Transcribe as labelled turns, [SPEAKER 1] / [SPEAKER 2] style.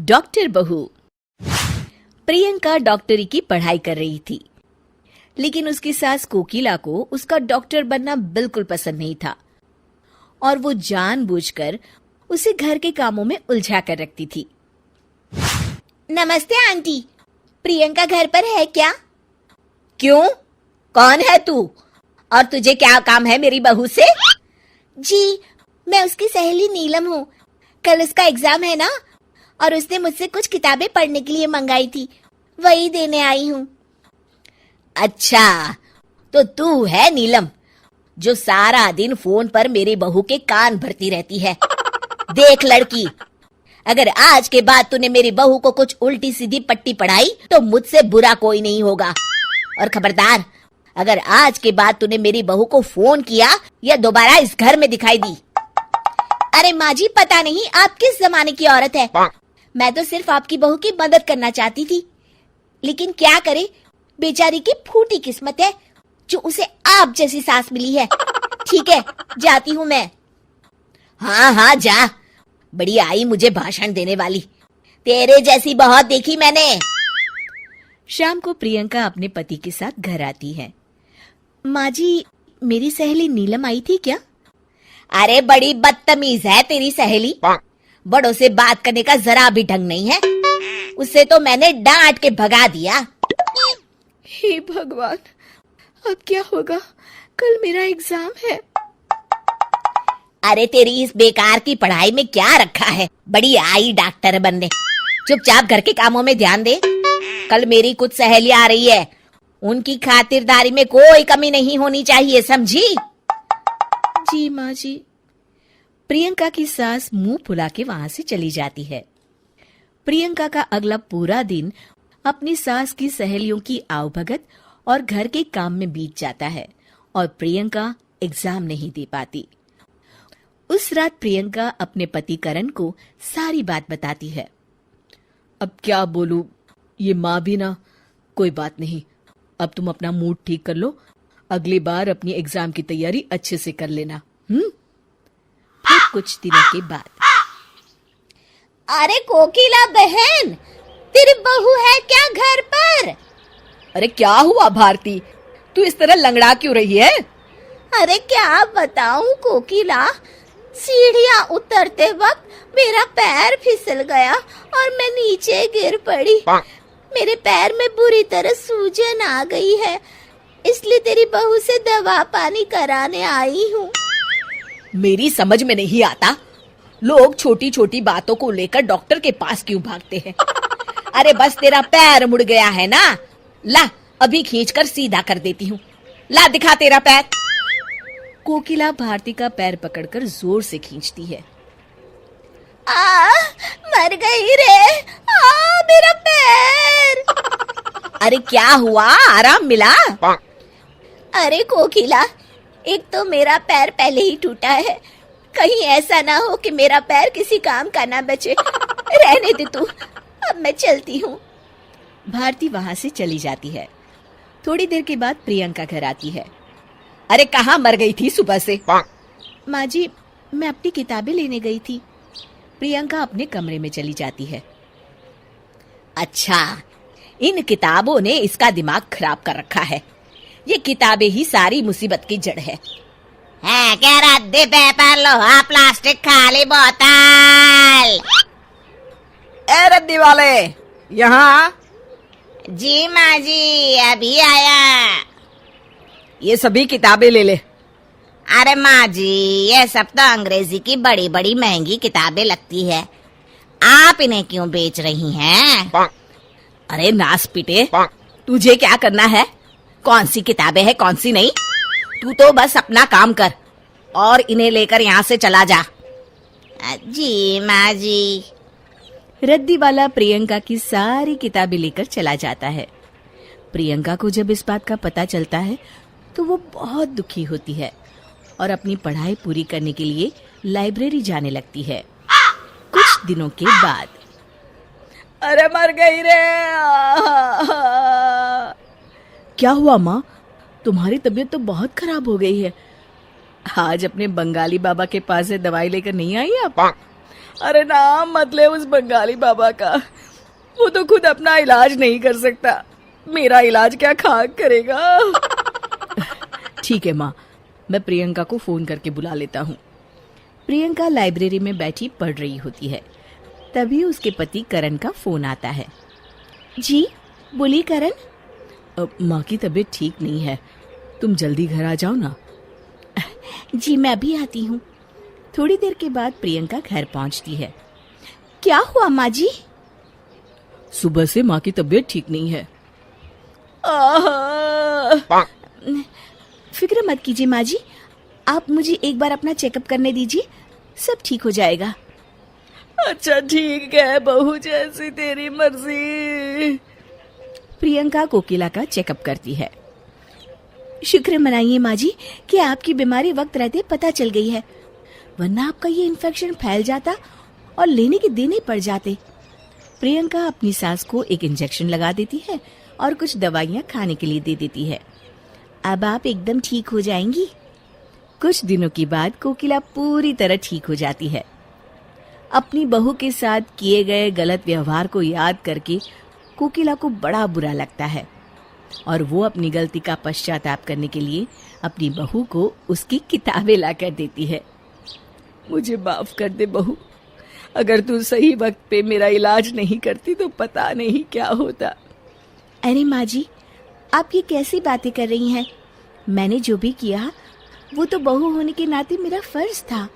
[SPEAKER 1] Doctor बहू। प्रियंका डॉक्टरी की पढ़ाई कर रही थी, लेकिन उसकी सास कोकिला को उसका डॉक्टर बनना बिल्कुल पसंद नहीं था और वो जानबूझकर उसे घर के कामों में उलझा कर रखती थी।
[SPEAKER 2] नमस्ते आंटी, प्रियंका घर पर है क्या?
[SPEAKER 1] क्यों? कौन है तू और तुझे क्या काम है मेरी बहू से?
[SPEAKER 2] जी, मैं उसकी सहेली नीलम हूँ। कल उसका एग्जाम है ना, और उसने मुझसे कुछ किताबें पढ़ने के लिए मंगाई थी, वही देने आई हूँ।
[SPEAKER 1] अच्छा, तो तू है नीलम जो सारा दिन फोन पर मेरी बहू के कान भरती रहती है। देख लड़की, अगर आज के बाद तूने मेरी बहू को कुछ उल्टी सीधी पट्टी पढ़ाई तो मुझसे बुरा कोई नहीं होगा। और खबरदार, अगर आज के बाद तूने मेरी बहू को फोन किया या दोबारा इस घर में दिखाई दी।
[SPEAKER 2] अरे माँ जी, पता नहीं आप किस जमाने की औरत है। मैं तो सिर्फ आपकी बहू की मदद करना चाहती थी, लेकिन क्या करे, बेचारी की फूटी किस्मत है जो उसे आप जैसी सास मिली है। ठीक है, जाती हूँ मैं।
[SPEAKER 1] हाँ हाँ जा, बड़ी आई मुझे भाषण देने वाली। तेरे जैसी बहुत देखी मैंने। शाम को प्रियंका अपने पति के साथ घर आती है।
[SPEAKER 2] माँ जी, मेरी सहेली नीलम आई थी क्या?
[SPEAKER 1] अरे बड़ी बदतमीज है तेरी सहेली, बड़ों से बात करने का जरा भी ढंग नहीं है। उसे तो मैंने डांट के भगा दिया।
[SPEAKER 2] हे भगवान, अब क्या होगा? कल मेरा एग्जाम है।
[SPEAKER 1] अरे तेरी इस बेकार की पढ़ाई में क्या रखा है? बड़ी आई डॉक्टर बनने। चुपचाप घर के कामों में ध्यान दे। कल मेरी कुछ सहेलियां आ रही है, उनकी खातिरदारी में कोई कमी नहीं होनी चाहिए, समझी?
[SPEAKER 2] जी माँ जी।
[SPEAKER 1] प्रियंका की सास मुंह फुला के वहां से चली जाती है। प्रियंका का अगला पूरा दिन अपनी सास की सहेलियों की आवभगत और घर के काम में बीत जाता है और प्रियंका एग्जाम नहीं दे पाती। उस रात प्रियंका अपने पति करण को सारी बात बताती है।
[SPEAKER 3] अब क्या बोलूं, ये माँ भी ना। कोई बात नहीं, अब तुम अपना मूड ठीक कर लो, अगली बार अपनी एग्जाम की तैयारी अच्छे से कर लेना।
[SPEAKER 1] फिर कुछ दिनों के बाद,
[SPEAKER 2] अरे कोकिला बहन, तेरी बहू है क्या घर पर?
[SPEAKER 3] अरे क्या हुआ भारती, तू इस तरह लंगड़ा क्यों रही है?
[SPEAKER 2] अरे क्या बताऊं कोकिला, सीढ़ियां उतरते वक्त मेरा पैर फिसल गया और मैं नीचे गिर पड़ी। मेरे पैर में बुरी तरह सूजन आ गई है, इसलिए तेरी बहू से दवा पानी कराने आई हूँ।
[SPEAKER 3] मेरी समझ में नहीं आता, लोग छोटी छोटी बातों को लेकर डॉक्टर के पास क्यों भागते हैं?
[SPEAKER 1] अरे बस तेरा पैर मुड़ गया है ना, ला अभी खींचकर सीधा कर देती हूँ। ला दिखा तेरा पैर। कोकिला भारती का पैर पकड़कर जोर से खींचती है।
[SPEAKER 2] मर गई रे, मेरा पैर।
[SPEAKER 1] अरे क्या हुआ, आराम मिला?
[SPEAKER 2] अरे कोकिला, एक तो मेरा पैर पहले ही टूटा है, कहीं ऐसा ना हो कि मेरा पैर किसी काम का ना बचे। रहने दे तू, अब मैं चलती हूँ।
[SPEAKER 1] भारती वहां से चली जाती है। थोड़ी देर के बाद प्रियंका घर आती है। अरे कहाँ मर गई थी सुबह से?
[SPEAKER 2] माँ जी, मैं अपनी किताबें लेने गई थी।
[SPEAKER 1] प्रियंका अपने कमरे में चली जाती है। अच्छा, इन किताबों ने इसका दिमाग खराब कर रखा है। ये किताबें ही सारी मुसीबत की जड़ है।
[SPEAKER 4] क्या रद्दी पेपर, लोहा, प्लास्टिक, खाली बोतल।
[SPEAKER 3] ए रद्दी वाले, यहाँ।
[SPEAKER 4] जी माँ जी, अभी आया।
[SPEAKER 3] ये सभी किताबें ले ले।
[SPEAKER 4] अरे माँ जी, ये सब तो अंग्रेजी की बड़ी बड़ी महंगी किताबें लगती है, आप इन्हें क्यों बेच रही हैं?
[SPEAKER 1] अरे नास पीटे, तुझे क्या करना है? कौन सी किताबें है कौन सी नहीं? तू तो बस अपना काम कर और इन्हें लेकर यहाँ से चला जा।
[SPEAKER 4] जी माँ जी।
[SPEAKER 1] रद्दी वाला प्रियंका की सारी किताबें लेकर चला जाता है। प्रियंका को जब इस बात का पता चलता है तो वो बहुत दुखी होती है और अपनी पढ़ाई पूरी करने के लिए लाइब्रेरी जाने लगती है। कुछ दिनों के बाद,
[SPEAKER 3] अरे मर गई रे। क्या हुआ माँ, तुम्हारी तबीयत तो बहुत खराब हो गई है। आज अपने बंगाली बाबा के पास से दवाई लेकर नहीं आई आप? अरे नाम मत ले उस बंगाली बाबा का, वो तो खुद अपना इलाज नहीं कर सकता, मेरा इलाज क्या खाक करेगा। ठीक है माँ, मैं प्रियंका को फोन करके बुला लेता हूँ। प्रियंका लाइब्रेरी में बैठी पढ़ रही होती है। तभी उसके पति करण का फोन आता है।
[SPEAKER 2] जी बोलिए करण।
[SPEAKER 3] माँ की तबीयत ठीक नहीं है, तुम जल्दी घर आ जाओ ना।
[SPEAKER 2] जी मैं अभी आती हूँ।
[SPEAKER 3] थोड़ी देर के बाद प्रियंका घर पहुँचती है।
[SPEAKER 2] क्या हुआ माँ जी?
[SPEAKER 3] सुबह से माँ की तबीयत ठीक नहीं है।
[SPEAKER 2] फिक्र मत कीजिए माँ जी, आप मुझे एक बार अपना चेकअप करने दीजिए, सब ठीक हो जाएगा।
[SPEAKER 3] अच्छा ठीक है बहू, जैसी तेरी मर्जी। प्रियंका कोकिला का चेकअप करती है।
[SPEAKER 2] शुक्र मनाइए माँ जी कि आपकी बीमारी वक्त रहते पता चल गई है, वरना आपका ये इन्फेक्शन फैल जाता और लेने के देने पड़ जाते।
[SPEAKER 3] प्रियंका अपनी सास को एक इंजेक्शन लगा देती है और कुछ दवाइयाँ खाने के लिए दे देती है।
[SPEAKER 2] अब आप एकदम ठीक हो जाएंगी।
[SPEAKER 3] कुछ दिनों के बाद कोकिला पूरी तरह ठीक हो जाती है। अपनी बहू के साथ किए गए गलत व्यवहार को याद करके कोकिला को बड़ा बुरा लगता है और वो अपनी गलती का पश्चाताप करने के लिए अपनी बहू को उसकी किताबें लाकर देती है। मुझे माफ कर दे बहू, अगर तू सही वक्त पे मेरा इलाज नहीं करती तो पता नहीं क्या होता।
[SPEAKER 2] अरे माँ जी, आप ये कैसी बातें कर रही हैं? मैंने जो भी किया वो तो बहू होने के नाते मेरा फर्ज था।